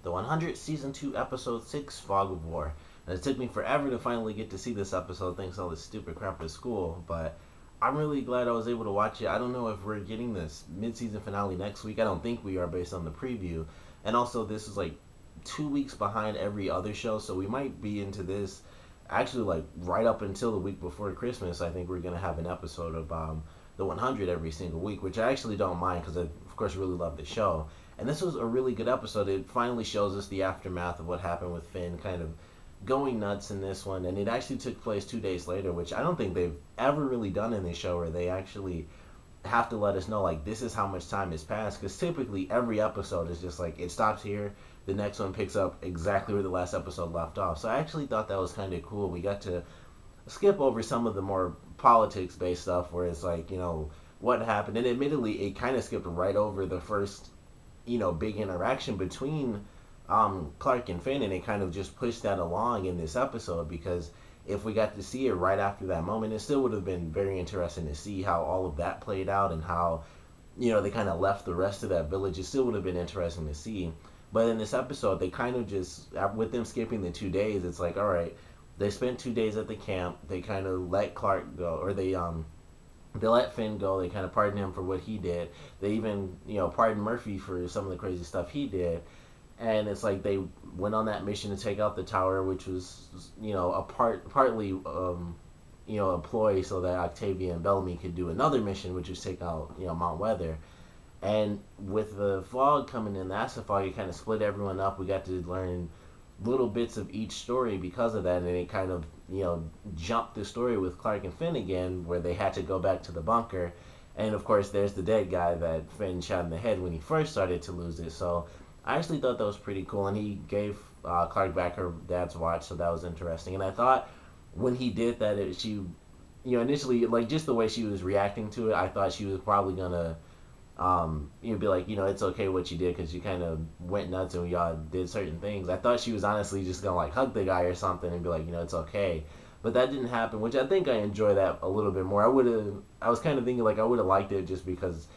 The 100 Season 2 Episode 6 Fog of War. And it took me forever to finally get to see this episode thanks to all this stupid crap at school, but I'm really glad I was able to watch it. I don't know if we're getting this mid-season finale next week. I don't think we are based on the preview. And also, this is like 2 weeks behind every other show, so we might be into this actually like right up until the week before Christmas. I think we're going to have an episode of the 100 every single week, which I actually don't mind because I, of course, really love the show. And this was a really good episode. It finally shows us the aftermath of what happened with Finn kind of going nuts in this one. And it actually took place 2 days later, which I don't think they've ever really done in this show, where they actually have to let us know, like, this is how much time has passed. Because typically every episode is just like, it stops here, the next one picks up exactly where the last episode left off. So I actually thought that was kind of cool. We got to skip over some of the more politics-based stuff where it's like, you know, what happened. And admittedly, it kind of skipped right over the first, you know, big interaction between Clark and Finn, and it kind of just pushed that along in this episode, because if we got to see it right after that moment, it still would have been very interesting to see how all of that played out and how, you know, they kind of left the rest of that village. It still would have been interesting to see. But in this episode, they kind of just, with them skipping the 2 days, it's like, all right, they spent 2 days at the camp. They kind of let Clark go, or they let Finn go. They kind of pardoned him for what he did. They even, you know, pardoned Murphy for some of the crazy stuff he did. And it's like they went on that mission to take out the tower, which was, you know, partly, you know, a ploy so that Octavia and Bellamy could do another mission, which was take out, you know, Mount Weather. And with the fog coming in, the acid fog, it kind of split everyone up. We got to learn little bits of each story because of that, and it kind of, you know, jumped the story with Clark and Finn again, where they had to go back to the bunker. And of course, there's the dead guy that Finn shot in the head when he first started to lose it. So I actually thought that was pretty cool, and he gave Clark back her dad's watch, so that was interesting. And I thought when he did that, she, you know, initially, like, just the way she was reacting to it, I thought she was probably gonna, you'd be like, you know, it's okay what you did because you kind of went nuts and y'all did certain things. I thought she was honestly just gonna like hug the guy or something and be like, you know, it's okay. But that didn't happen, which I think I enjoy that a little bit more. I was kind of thinking like I would have liked it just because,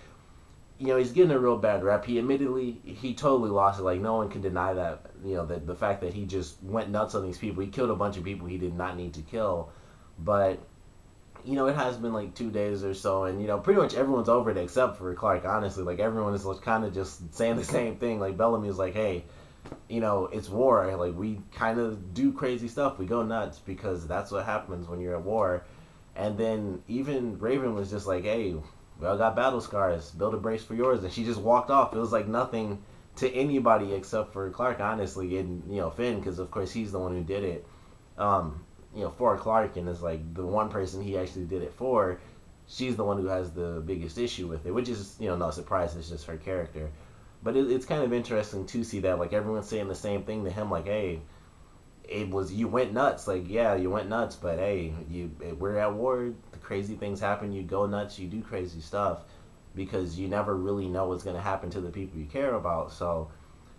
you know, he's getting a real bad rep. He totally lost it. Like, no one can deny that, you know, the fact that he just went nuts on these people. He killed a bunch of people he did not need to kill. But, you know, it has been like 2 days or so, and, you know, pretty much everyone's over it except for Clark, honestly. Like, everyone is kind of just saying the same thing. Like, Bellamy is like, hey, you know, it's war. Like, we kind of do crazy stuff. We go nuts because that's what happens when you're at war. And then even Raven was just like, hey, we all got battle scars. Build a brace for yours. And she just walked off. It was like nothing to anybody except for Clark, honestly, and, you know, Finn, because, of course, he's the one who did it. You know, for Clark, and it's like the one person he actually did it for, she's the one who has the biggest issue with it, which is, you know, no surprise. It's just her character. But it's kind of interesting to see that, like, everyone's saying the same thing to him, like, hey, you went nuts. Like, yeah, you went nuts, but hey, we're at war. The crazy things happen. You go nuts. You do crazy stuff because you never really know what's going to happen to the people you care about. So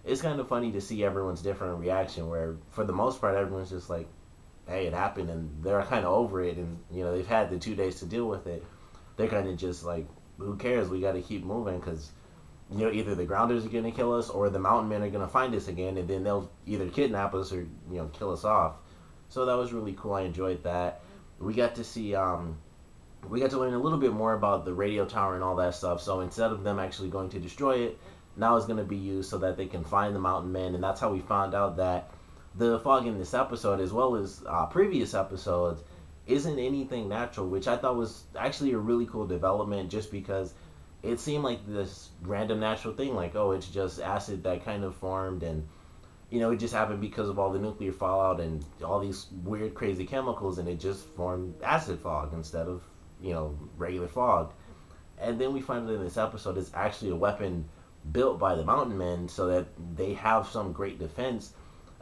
it's kind of funny to see everyone's different reaction, where for the most part, everyone's just like, hey, it happened, and they're kind of over it, and, you know, they've had the 2 days to deal with it. They're kind of just like, who cares? We got to keep moving because, you know, either the grounders are going to kill us or the mountain men are going to find us again, and then they'll either kidnap us or, you know, kill us off. So that was really cool. I enjoyed that. We got to see, we got to learn a little bit more about the radio tower and all that stuff. So instead of them actually going to destroy it, now it's going to be used so that they can find the mountain men, and that's how we found out that the fog in this episode, as well as previous episodes, isn't anything natural, which I thought was actually a really cool development, just because it seemed like this random natural thing, like, oh, it's just acid that kind of formed, and, you know, it just happened because of all the nuclear fallout and all these weird, crazy chemicals, and it just formed acid fog instead of, you know, regular fog. And then we find that in this episode, it's actually a weapon built by the mountain men so that they have some great defense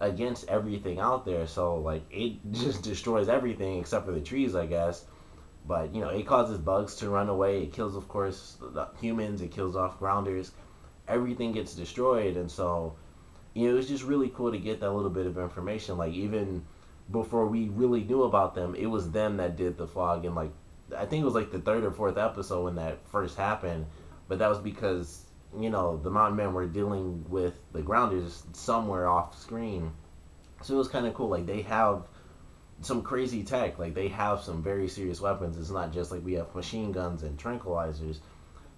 against everything out there. So, like, it just destroys everything except for the trees, I guess. But, you know, it causes bugs to run away. It kills, of course, the humans. It kills off grounders. Everything gets destroyed. And so, you know, it was just really cool to get that little bit of information. Like, even before we really knew about them, it was them that did the fog. And, like, I think it was like the third or fourth episode when that first happened. But that was because, the mountain men were dealing with the grounders somewhere off screen. So it was kind of cool. Like, they have some crazy tech. Like, they have some very serious weapons. It's not just like we have machine guns and tranquilizers.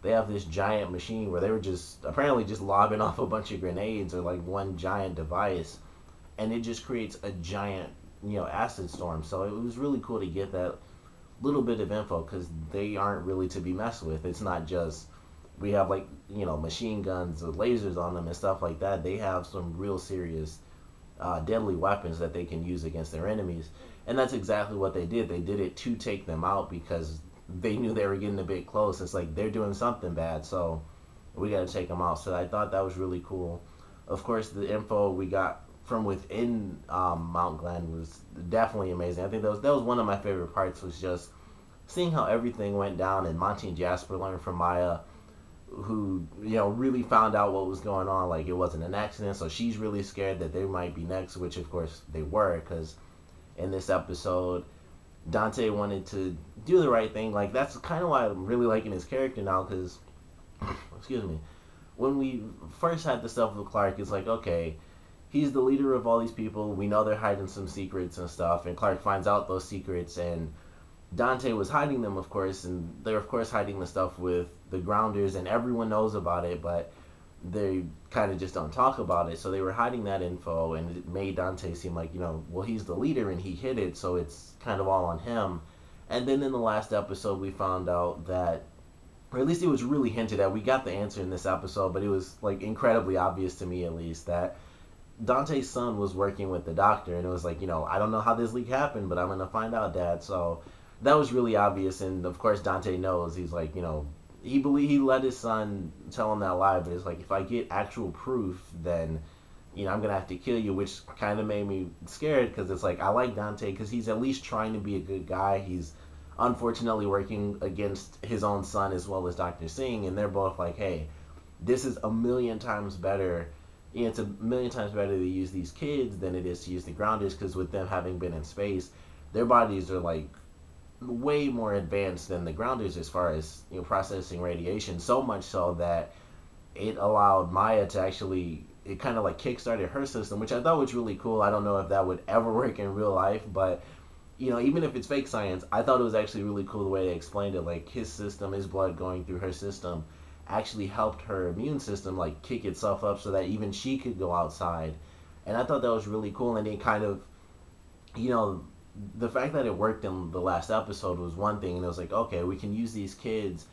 They have this giant machine where they were just apparently just lobbing off a bunch of grenades or like one giant device, and it just creates a giant acid storm. So it was really cool to get that little bit of info because they aren't really to be messed with. It's not just we have like machine guns with lasers on them and stuff like that. They have some real serious deadly weapons that they can use against their enemies, and that's exactly what they did. They did it to take them out because they knew they were getting a bit close. It's like they're doing something bad, so we got to take them out. So I thought that was really cool. Of course, the info we got from within Mount Glenn was definitely amazing. I think that was one of my favorite parts, was just seeing how everything went down, and Monty and Jasper learned from Maya, who really found out what was going on. Like, it wasn't an accident, so she's really scared that they might be next, which of course they were, because in this episode Dante wanted to do the right thing. Like, that's kind of why I'm really liking his character now, because excuse me, when we first had the stuff with Clark, it's like, okay, he's the leader of all these people, we know they're hiding some secrets and stuff, and Clark finds out those secrets, and Dante was hiding them, of course, and they're of course hiding the stuff with the grounders, and everyone knows about it, but they kind of just don't talk about it. So they were hiding that info, and it made Dante seem like, well, he's the leader and he hid it, so it's kind of all on him. And then in the last episode, we found out that, or at least it was really hinted at, we got the answer in this episode, but it was like incredibly obvious to me, at least, that Dante's son was working with the doctor, and it was like, I don't know how this leak happened, but I'm gonna find out, Dad. So that was really obvious, and of course Dante knows. He's like, he let his son tell him that lie, but it's like, if I get actual proof, then I'm gonna have to kill you, which kind of made me scared, because it's like, I like Dante because he's at least trying to be a good guy. He's unfortunately working against his own son as well as Dr. Singh, and they're both like, hey, this is a million times better. It's a million times better to use these kids than it is to use the grounders, because with them having been in space, their bodies are like way more advanced than the grounders as far as processing radiation, so much so that it allowed Maya to actually, it kind of like kickstarted her system, which I thought was really cool. I don't know if that would ever work in real life, but even if it's fake science, I thought it was actually really cool the way they explained it. Like, his system, his blood going through her system actually helped her immune system like kick itself up so that even she could go outside. And I thought that was really cool, and it kind of, the fact that it worked in the last episode was one thing, and it was like, okay, we can use these kids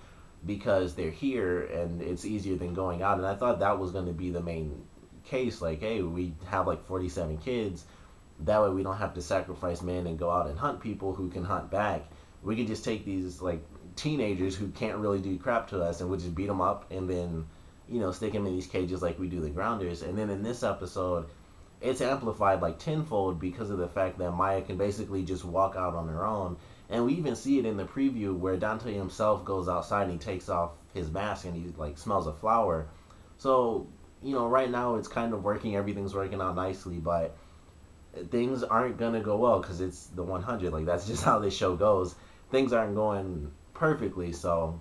because they're here and it's easier than going out. And I thought that was going to be the main case, like, hey, we have like 47 kids, that way we don't have to sacrifice men and go out and hunt people who can hunt back. We can just take these like teenagers who can't really do crap to us, and we'll just beat them up and then stick them in these cages like we do the grounders. And then in this episode, it's amplified like tenfold because of the fact that Maya can basically just walk out on her own. And we even see it in the preview where Dante himself goes outside and he takes off his mask and he like smells a flower. So right now it's kind of working, everything's working out nicely, but things aren't gonna go well because it's the 100. Like, that's just how this show goes. Things aren't going perfectly. So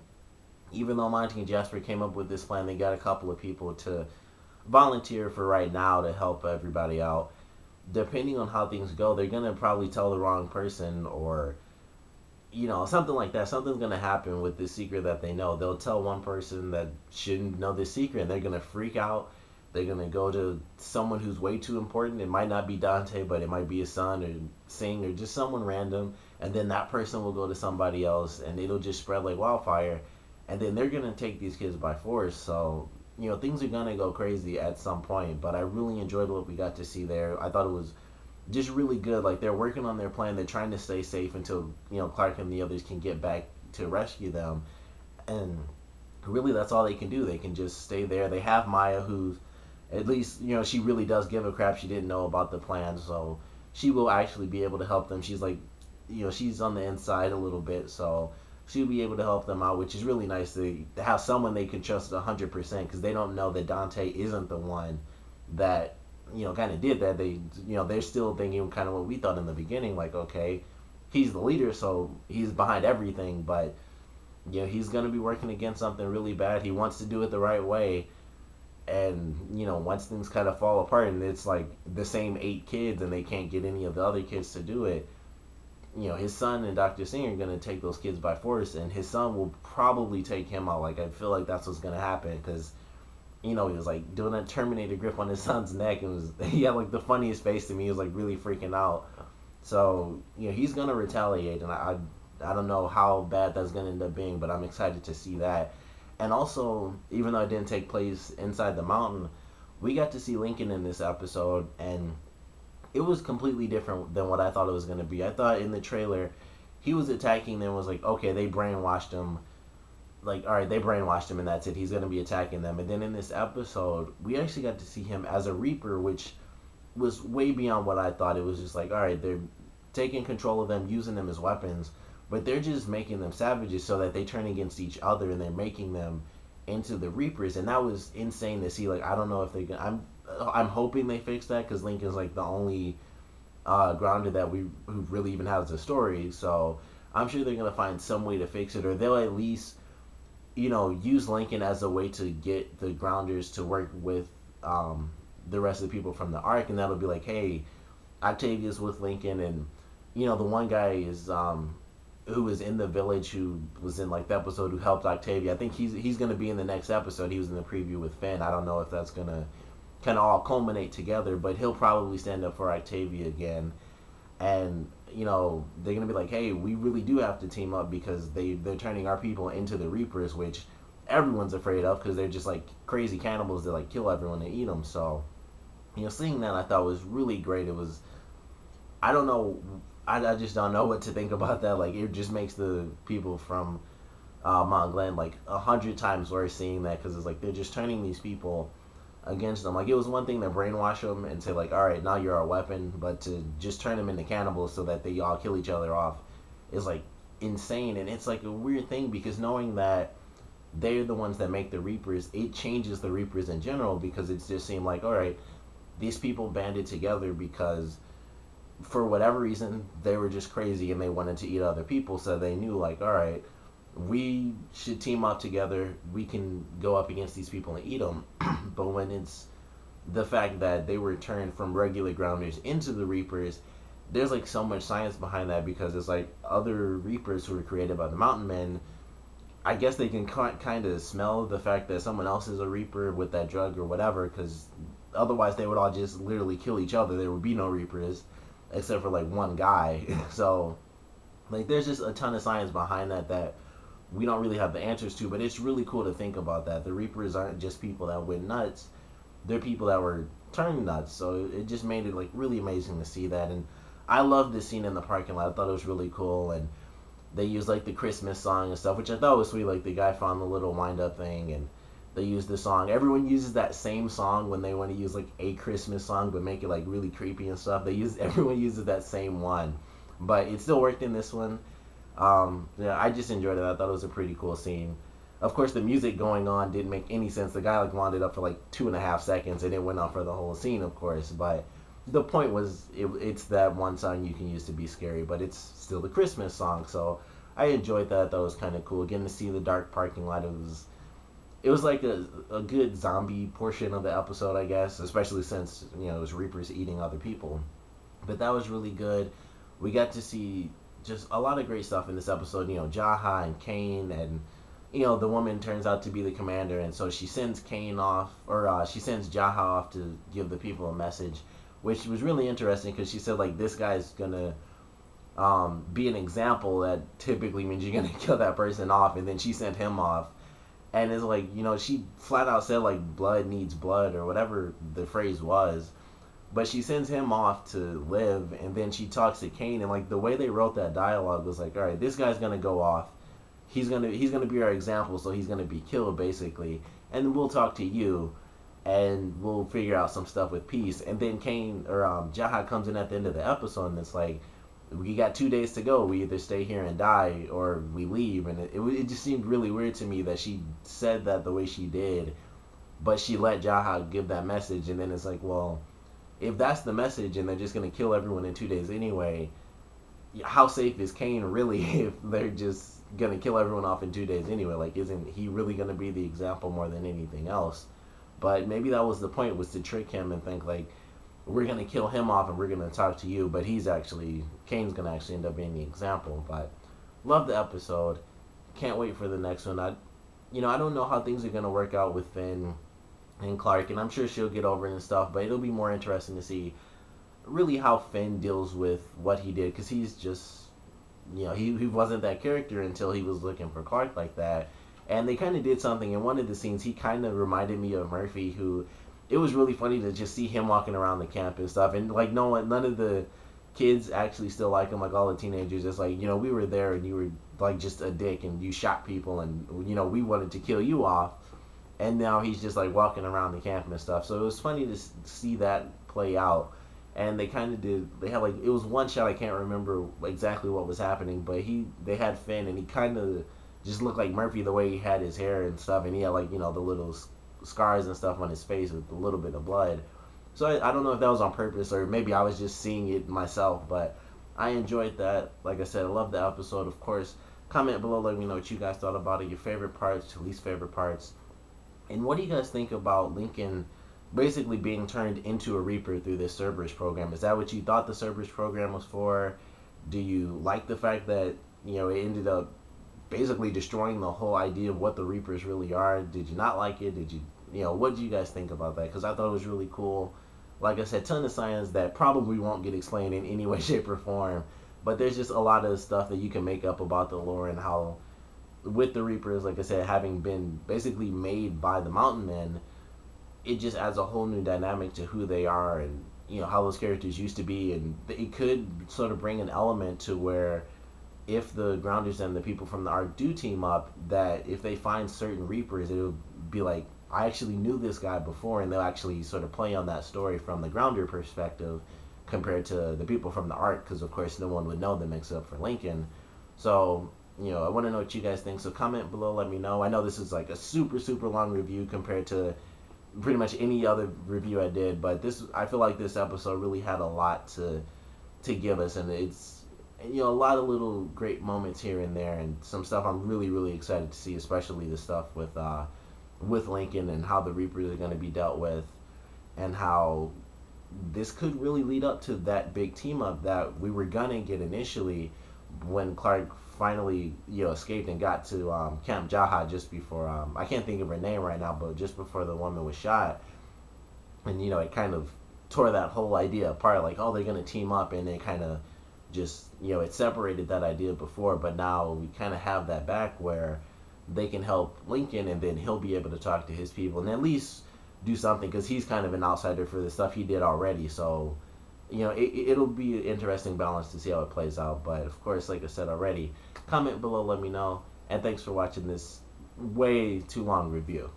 even though Monty and Jasper came up with this plan, they got a couple of people to volunteer for right now to help everybody out. Depending on how things go, they're gonna probably tell the wrong person, or something like that. Something's gonna happen with this secret that they know. They'll tell one person that shouldn't know this secret, and they're gonna freak out. They're gonna go to someone who's way too important. It might not be Dante, but it might be his son or Singh or just someone random, and then that person will go to somebody else, and it'll just spread like wildfire, and then they're gonna take these kids by force. So things are gonna go crazy at some point, but I really enjoyed what we got to see there. I thought it was just really good. Like, they're working on their plan. They're trying to stay safe until Clark and the others can get back to rescue them, and really that's all they can do. They can just stay there. They have Maya, who's at least she really does give a crap. She didn't know about the plan, so she will actually be able to help them. She's like, she's on the inside a little bit, so she'll be able to help them out, which is really nice to have someone they can trust 100%, because they don't know that Dante isn't the one that kind of did that. They they're still thinking kind of what we thought in the beginning, like, okay, he's the leader, so he's behind everything, but he's gonna be working against something really bad. He wants to do it the right way, And once things kind of fall apart and it's like the same 8 kids and they can't get any of the other kids to do it, his son and Dr. Singer are going to take those kids by force, and his son will probably take him out. Like, I feel like that's what's going to happen, because he was like doing that Terminator grip on his son's neck, and he had like the funniest face to me. He was like really freaking out. So he's gonna retaliate, and I don't know how bad that's gonna end up being, but I'm excited to see that. And also, even though it didn't take place inside the mountain, we got to see Lincoln in this episode, and it was completely different than what I thought it was gonna be. I thought in the trailer he was attacking them, was like, okay, they brainwashed him, like, all right, they brainwashed him and that's it, he's going to be attacking them. And then in this episode, we actually got to see him as a Reaper, which was way beyond what I thought. It was just like, all right, they're taking control of them, using them as weapons, but they're just making them savages so that they turn against each other, and they're making them into the Reapers. And that was insane to see. Like, I don't know if they can, I'm hoping they fix that, because Lincoln's like the only grounder that who really even has a story. So I'm sure they're going to find some way to fix it, or they'll at least use Lincoln as a way to get the grounders to work with the rest of the people from the Ark, and that'll be like, hey, Octavia's with Lincoln, and the one guy is who was in the village, who was in like the episode, who helped Octavia. I think he's going to be in the next episode. He was in the preview with Finn. I don't know if that's going to kind of all culminate together, but he'll probably stand up for Octavia again. And they're gonna be like, hey, we really do have to team up, because they're turning our people into the Reapers, which everyone's afraid of, because they're just like crazy cannibals that like kill everyone and eat them. So seeing that, I thought was really great. It was, I don't know, I just don't know what to think about that. Like, it just makes the people from Mount Glen like 100 times worse seeing that, because it's like they're just turning these people against them. Like, it was one thing to brainwash them and say like, all right, now you're our weapon, but to just turn them into cannibals so that they all kill each other off is like insane. And it's like a weird thing, because knowing that they're the ones that make the Reapers, it changes the Reapers in general, because it's just seemed like, all right, these people banded together because for whatever reason they were just crazy and they wanted to eat other people. So they knew like, all right, we should team up together, we can go up against these people and eat them. But when it's the fact that they were turned from regular grounders into the Reapers, there's like so much science behind that, because it's like other Reapers who were created by the Mountain Men, I guess they can kind of smell the fact that someone else is a Reaper with that drug or whatever, because otherwise they would all just literally kill each other. There would be no Reapers except for like one guy. So like there's just a ton of science behind that we don't really have the answers to, but it's really cool to think about that. The Reapers aren't just people that went nuts, they're people that were turned nuts. So it just made it like really amazing to see that. And I love this scene in the parking lot. I thought it was really cool, and they used like the Christmas song and stuff, which I thought was sweet. Like the guy found the little wind up thing, and they used the song. Everyone uses that same song when they want to use like a Christmas song but make it like really creepy and stuff. Everyone uses that same one, but it still worked in this one. Yeah, I just enjoyed it. I thought it was a pretty cool scene. Of course, the music going on didn't make any sense. The guy like wound it up for like 2.5 seconds, and it went on for the whole scene, of course. But the point was, it's that one song you can use to be scary, but it's still the Christmas song. So I enjoyed that. That was kind of cool. Getting to see the dark parking lot, it was like a good zombie portion of the episode, I guess, especially since it was Reapers eating other people. But that was really good. We got to see just a lot of great stuff in this episode. Jaha and Kane, and the woman turns out to be the commander, and so she sends Kane off, or she sends Jaha off to give the people a message, which was really interesting, because she said like, this guy's gonna be an example. That typically means you're gonna kill that person off, and then she sent him off. And it's like, she flat out said like, blood needs blood, or whatever the phrase was. But she sends him off to live, and then she talks to Kane, and like the way they wrote that dialogue was like, all right, this guy's gonna go off. He's gonna be our example, so he's gonna be killed basically. And we'll talk to you, and we'll figure out some stuff with peace. And then Kane, or Jaha, comes in at the end of the episode, and it's like, we got 2 days to go. We either stay here and die, or we leave. And it just seemed really weird to me that she said that the way she did, but she let Jaha give that message. And then it's like, well, if that's the message and they're just going to kill everyone in 2 days anyway, how safe is Kane really if they're just going to kill everyone off in 2 days anyway? Like, isn't he really going to be the example more than anything else? But maybe that was the point, was to trick him and think like, we're gonna kill him off and we're gonna talk to you, but Kane's gonna actually end up being the example. But love the episode. Can't wait for the next one. I don't know how things are gonna work out with Finn and Clark, and I'm sure she'll get over it and stuff. But it'll be more interesting to see really how Finn deals with what he did, because he's just, he wasn't that character until he was looking for Clark like that. And they kind of did something in one of the scenes. He kind of reminded me of Murphy, who, it was really funny to just see him walking around the camp and stuff. And like, none of the kids actually still like him, like all the teenagers. It's like, we were there and you were like just a dick and you shot people and, we wanted to kill you off. And now he's just like walking around the camp and stuff. So it was funny to see that play out. And they kind of they had like, it was one shot, I can't remember exactly what was happening, but they had Finn and he kind of just looked like Murphy the way he had his hair and stuff. And he had like, the little scars and stuff on his face with a little bit of blood. So I don't know if that was on purpose or maybe I was just seeing it myself, but I enjoyed that. Like I said, I love the episode. Of course, comment below, let me know what you guys thought about it, your favorite parts, least favorite parts. And what do you guys think about Lincoln basically being turned into a Reaper through this Cerberus program? Is that what you thought the Cerberus program was for? Do you like the fact that, it ended up basically destroying the whole idea of what the Reapers really are? Did you not like it? Did you, what do you guys think about that? Because I thought it was really cool. Like I said, ton of science that probably won't get explained in any way, shape, or form. But there's just a lot of stuff that you can make up about the lore and how, with the Reapers, like I said, having been basically made by the Mountain Men, it just adds a whole new dynamic to who they are and, how those characters used to be. And it could sort of bring an element to where if the Grounders and the people from the Ark do team up, that if they find certain Reapers, it'll be like, I actually knew this guy before, and they'll actually sort of play on that story from the Grounder perspective compared to the people from the Ark, because of course no one would know them except for Lincoln. So, I want to know what you guys think, so comment below, let me know. I know this is like a super, super long review compared to pretty much any other review I did, but I feel like this episode really had a lot to give us, and it's, a lot of little great moments here and there, and some stuff I'm really, really excited to see, especially the stuff with Lincoln and how the Reapers are going to be dealt with, and how this could really lead up to that big team up that we were going to get initially when Clark finally, escaped and got to Camp Jaha just before, I can't think of her name right now, but just before the woman was shot. And, it kind of tore that whole idea apart, like, oh, they're going to team up, and it kind of just, it separated that idea before, but now we kind of have that back where they can help Lincoln, and then he'll be able to talk to his people and at least do something, because he's kind of an outsider for the stuff he did already. So, it'll be an interesting balance to see how it plays out. But of course, like I said already, comment below, let me know, and thanks for watching this way too long review.